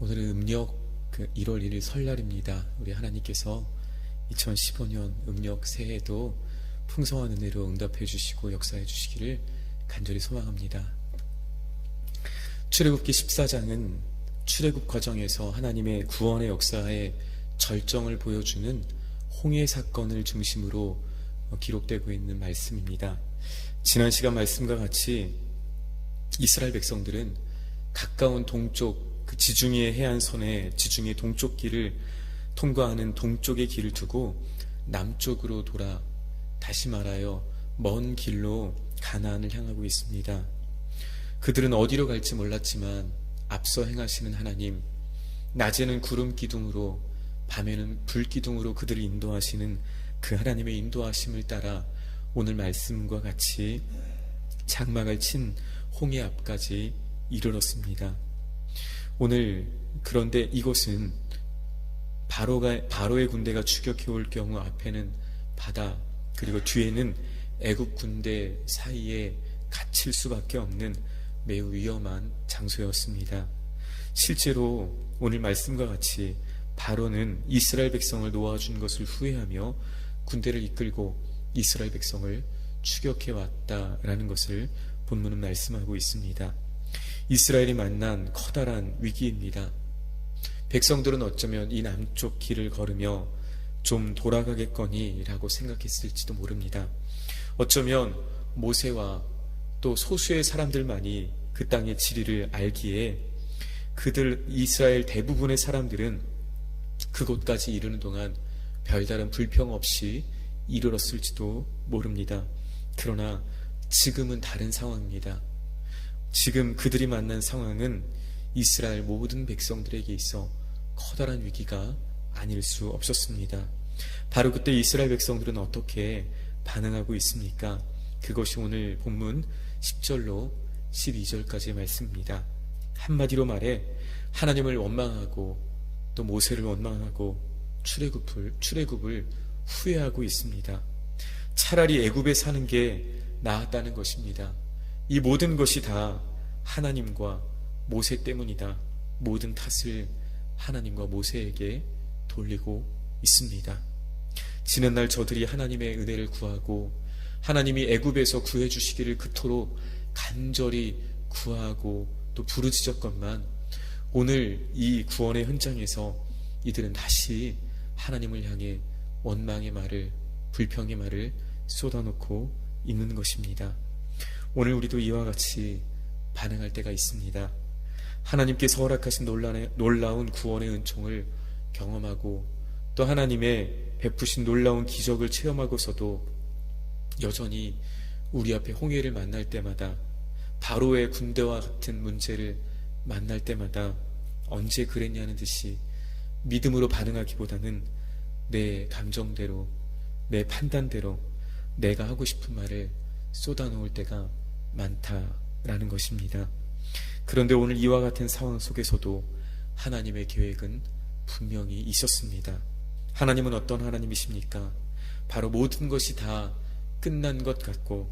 오늘은 음력 1월 1일 설날입니다. 우리 하나님께서 2015년 음력 새해에도 풍성한 은혜로 응답해 주시고 역사해 주시기를 간절히 소망합니다. 출애굽기 14장은 출애굽 과정에서 하나님의 구원의 역사의 절정을 보여주는 홍해 사건을 중심으로 기록되고 있는 말씀입니다. 지난 시간 말씀과 같이 이스라엘 백성들은 가까운 동쪽 그 지중해 해안선의 지중해 동쪽 길을 통과하는 동쪽의 길을 두고 남쪽으로 돌아 다시 말하여 먼 길로 가나안을 향하고 있습니다. 그들은 어디로 갈지 몰랐지만 앞서 행하시는 하나님, 낮에는 구름 기둥으로 밤에는 불 기둥으로 그들을 인도하시는 그 하나님의 인도하심을 따라 오늘 말씀과 같이 장막을 친 홍해 앞까지 이르렀습니다. 오늘 그런데 이곳은 바로의 군대가 추격해 올 경우 앞에는 바다, 그리고 뒤에는 애굽 군대 사이에 갇힐 수밖에 없는 매우 위험한 장소였습니다. 실제로 오늘 말씀과 같이 바로는 이스라엘 백성을 놓아준 것을 후회하며 군대를 이끌고 이스라엘 백성을 추격해 왔다라는 것을 본문은 말씀하고 있습니다. 이스라엘이 만난 커다란 위기입니다. 백성들은 어쩌면 이 남쪽 길을 걸으며 좀 돌아가겠거니 라고 생각했을지도 모릅니다. 어쩌면 모세와 또 소수의 사람들만이 그 땅의 지리를 알기에 그들 이스라엘 대부분의 사람들은 그곳까지 이르는 동안 별다른 불평 없이 이르렀을지도 모릅니다. 그러나 지금은 다른 상황입니다. 지금 그들이 만난 상황은 이스라엘 모든 백성들에게 있어 커다란 위기가 아닐 수 없었습니다. 바로 그때 이스라엘 백성들은 어떻게 반응하고 있습니까? 그것이 오늘 본문 10절로 12절까지의 말씀입니다. 한마디로 말해 하나님을 원망하고 또 모세를 원망하고 출애굽을 후회하고 있습니다. 차라리 애굽에 사는 게 나았다는 것입니다. 이 모든 것이 다 하나님과 모세 때문이다. 모든 탓을 하나님과 모세에게 돌리고 있습니다. 지난날 저들이 하나님의 은혜를 구하고 하나님이 애굽에서 구해주시기를 그토록 간절히 구하고 또 부르짖었건만 오늘 이 구원의 현장에서 이들은 다시 하나님을 향해 원망의 말을, 불평의 말을 쏟아놓고 있는 것입니다. 오늘 우리도 이와 같이 반응할 때가 있습니다. 하나님께서 허락하신 놀라운 구원의 은총을 경험하고 또 하나님의 베푸신 놀라운 기적을 체험하고서도 여전히 우리 앞에 홍해를 만날 때마다 바로의 군대와 같은 문제를 만날 때마다 언제 그랬냐는 듯이 믿음으로 반응하기보다는 내 감정대로, 내 판단대로 내가 하고 싶은 말을 쏟아놓을 때가 많다라는 것입니다. 그런데 오늘 이와 같은 상황 속에서도 하나님의 계획은 분명히 있었습니다. 하나님은 어떤 하나님이십니까? 바로 모든 것이 다 끝난 것 같고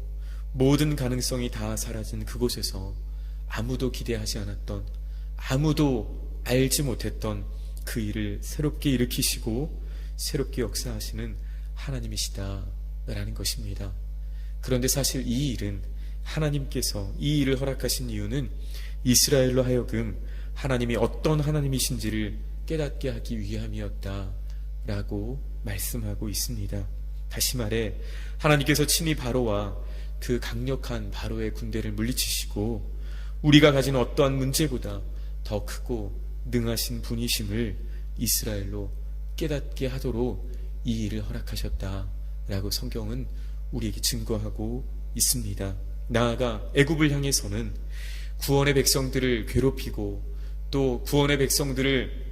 모든 가능성이 다 사라진 그곳에서 아무도 기대하지 않았던, 아무도 알지 못했던 그 일을 새롭게 일으키시고 새롭게 역사하시는 하나님이시다라는 것입니다. 그런데 사실 이 일은 하나님께서 이 일을 허락하신 이유는 이스라엘로 하여금 하나님이 어떤 하나님이신지를 깨닫게 하기 위함이었다라고 말씀하고 있습니다. 다시 말해 하나님께서 친히 바로와 그 강력한 바로의 군대를 물리치시고 우리가 가진 어떠한 문제보다 더 크고 능하신 분이심을 이스라엘로 깨닫게 하도록 이 일을 허락하셨다라고 성경은 우리에게 증거하고 있습니다. 나아가 애굽을 향해서는 구원의 백성들을 괴롭히고 또 구원의 백성들을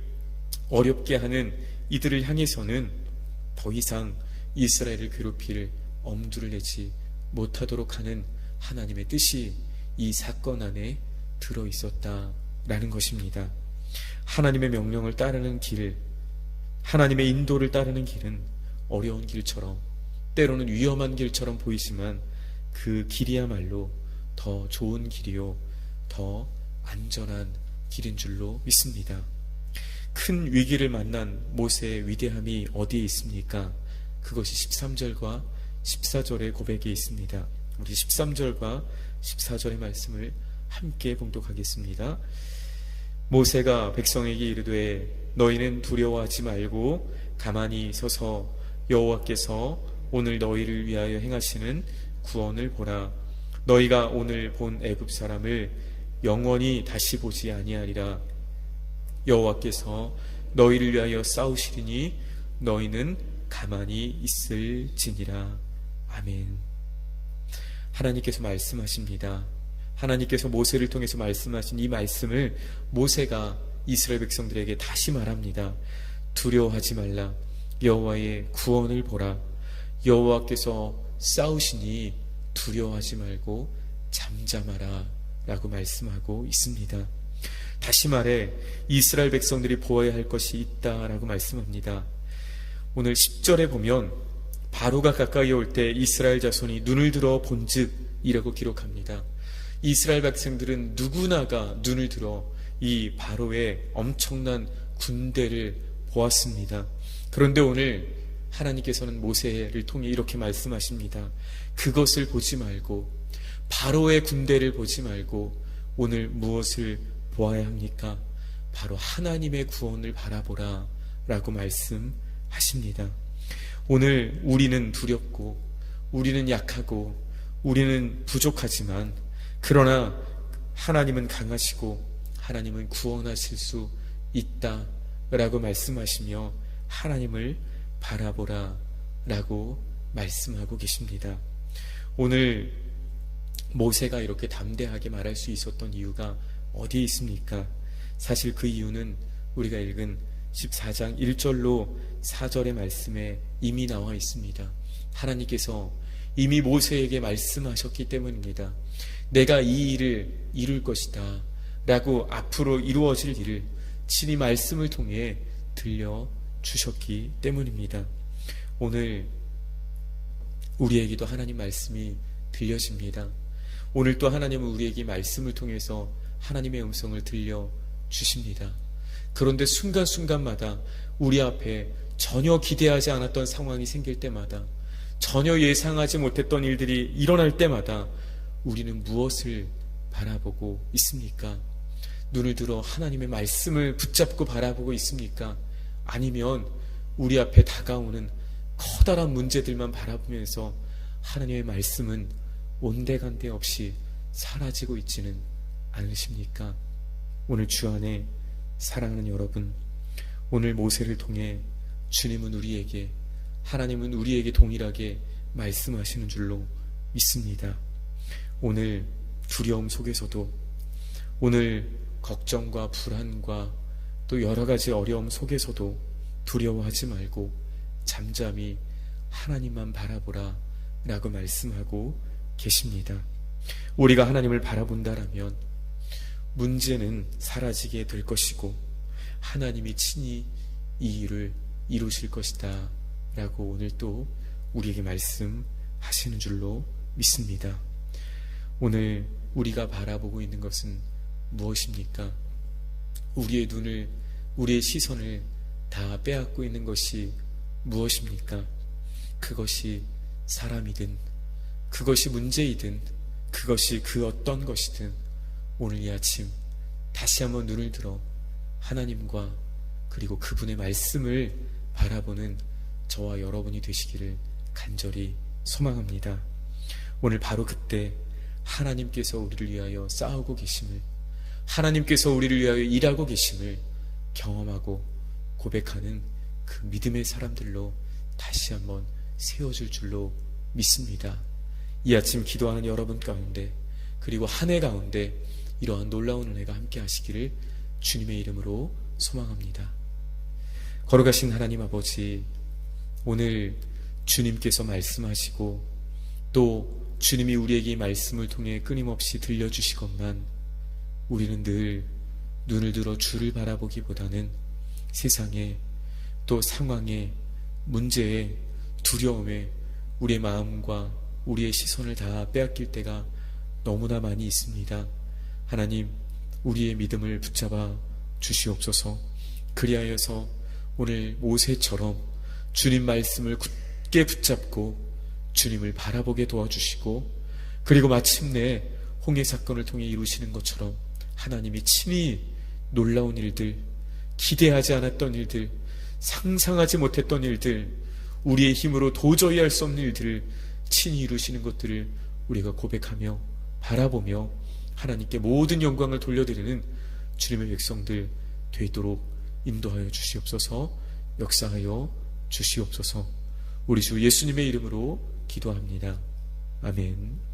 어렵게 하는 이들을 향해서는 더 이상 이스라엘을 괴롭힐 엄두를 내지 못하도록 하는 하나님의 뜻이 이 사건 안에 들어있었다라는 것입니다. 하나님의 명령을 따르는 길, 하나님의 인도를 따르는 길은 어려운 길처럼 때로는 위험한 길처럼 보이지만 그 길이야말로 더 좋은 길이요 더 안전한 길인 줄로 믿습니다. 큰 위기를 만난 모세의 위대함이 어디에 있습니까? 그것이 13절과 14절의 고백에 있습니다. 우리 13절과 14절의 말씀을 함께 봉독하겠습니다. 모세가 백성에게 이르되 너희는 두려워하지 말고 가만히 서서 여호와께서 오늘 너희를 위하여 행하시는 구원을 보라. 너희가 오늘 본 애굽 사람을 영원히 다시 보지 아니하리라. 여호와께서 너희를 위하여 싸우시리니 너희는 가만히 있을지니라. 아멘. 하나님께서 말씀하십니다. 하나님께서 모세를 통해서 말씀하신 이 말씀을 모세가 이스라엘 백성들에게 다시 말합니다. 두려워하지 말라. 여호와의 구원을 보라. 여호와께서 싸우시니 두려워하지 말고 잠잠하라 라고 말씀하고 있습니다. 다시 말해 이스라엘 백성들이 보아야 할 것이 있다라고 말씀합니다. 오늘 10절에 보면 바로가 가까이 올 때 이스라엘 자손이 눈을 들어 본즉 이라고 기록합니다. 이스라엘 백성들은 누구나가 눈을 들어 이 바로의 엄청난 군대를 보았습니다. 그런데 오늘 하나님께서는 모세를 통해 이렇게 말씀하십니다. 그것을 보지 말고 바로의 군대를 보지 말고 오늘 무엇을 보아야 합니까? 바로 하나님의 구원을 바라보라 라고 말씀하십니다. 오늘 우리는 두렵고 우리는 약하고 우리는 부족하지만 그러나 하나님은 강하시고 하나님은 구원하실 수 있다 라고 말씀하시며 하나님을 바라보라 라고 말씀하고 계십니다. 오늘 모세가 이렇게 담대하게 말할 수 있었던 이유가 어디에 있습니까? 사실 그 이유는 우리가 읽은 14장 1절로 4절의 말씀에 이미 나와 있습니다. 하나님께서 이미 모세에게 말씀하셨기 때문입니다. 내가 이 일을 이룰 것이다 라고 앞으로 이루어질 일을 친히 말씀을 통해 들려주셨기 때문입니다. 오늘 우리에게도 하나님 말씀이 들려집니다. 오늘 또 하나님은 우리에게 말씀을 통해서 하나님의 음성을 들려주십니다. 그런데 순간순간마다 우리 앞에 전혀 기대하지 않았던 상황이 생길 때마다 전혀 예상하지 못했던 일들이 일어날 때마다 우리는 무엇을 바라보고 있습니까? 눈을 들어 하나님의 말씀을 붙잡고 바라보고 있습니까? 아니면 우리 앞에 다가오는 커다란 문제들만 바라보면서 하나님의 말씀은 온데간데 없이 사라지고 있지는 않으십니까? 오늘 주 안에 사랑하는 여러분, 오늘 모세를 통해 주님은 우리에게, 하나님은 우리에게 동일하게 말씀하시는 줄로 믿습니다. 오늘 두려움 속에서도, 오늘 걱정과 불안과 또 여러 가지 어려움 속에서도 두려워하지 말고 잠잠히 하나님만 바라보라 라고 말씀하고 계십니다. 우리가 하나님을 바라본다라면 문제는 사라지게 될 것이고 하나님이 친히 이 일을 이루실 것이다 라고 오늘 또 우리에게 말씀하시는 줄로 믿습니다. 오늘 우리가 바라보고 있는 것은 무엇입니까? 우리의 눈을, 우리의 시선을 다 빼앗고 있는 것이 무엇입니까? 그것이 사람이든 그것이 문제이든 그것이 그 어떤 것이든 오늘 이 아침 다시 한번 눈을 들어 하나님과 그리고 그분의 말씀을 바라보는 저와 여러분이 되시기를 간절히 소망합니다. 오늘 바로 그때 하나님께서 우리를 위하여 싸우고 계심을, 하나님께서 우리를 위하여 일하고 계심을 경험하고 고백하는 그 믿음의 사람들로 다시 한번 세워줄 줄로 믿습니다. 이 아침 기도하는 여러분 가운데 그리고 한 해 가운데 이러한 놀라운 은혜가 함께 하시기를 주님의 이름으로 소망합니다. 걸어가신 하나님 아버지, 오늘 주님께서 말씀하시고 또 주님이 우리에게 이 말씀을 통해 끊임없이 들려주시건만 우리는 늘 눈을 들어 주를 바라보기보다는 세상에 또 상황에 문제에 두려움에 우리의 마음과 우리의 시선을 다 빼앗길 때가 너무나 많이 있습니다. 하나님, 우리의 믿음을 붙잡아 주시옵소서. 그리하여서 오늘 모세처럼 주님 말씀을 굳게 붙잡고 주님을 바라보게 도와주시고, 그리고 마침내 홍해 사건을 통해 이루시는 것처럼 하나님이 친히 놀라운 일들, 기대하지 않았던 일들, 상상하지 못했던 일들, 우리의 힘으로 도저히 할 수 없는 일들을 친히 이루시는 것들을 우리가 고백하며 바라보며 하나님께 모든 영광을 돌려드리는 주님의 백성들 되도록 인도하여 주시옵소서. 역사하여 주시옵소서. 우리 주 예수님의 이름으로 기도합니다. 아멘.